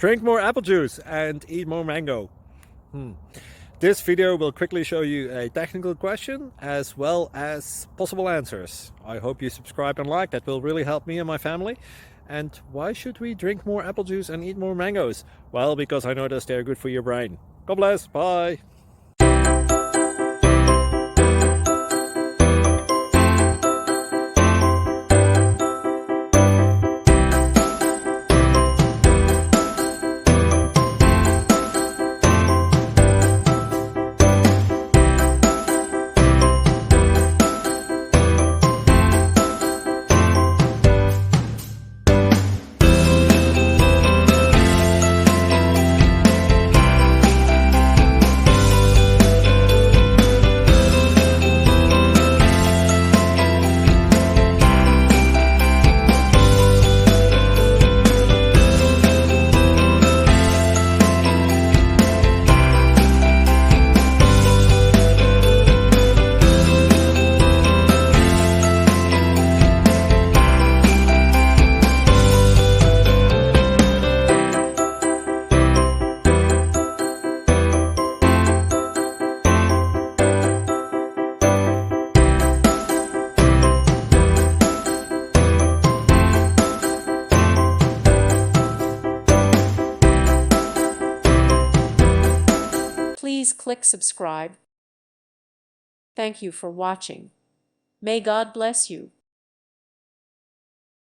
Drink more apple juice and eat more mango. This video will quickly show you a technical question as well as possible answers. I hope you subscribe and like, that will really help me and my family. And why should we drink more apple juice and eat more mangoes? Well, because I noticed they're good for your brain. God bless, bye! Please click subscribe. Thank you for watching. May God bless you.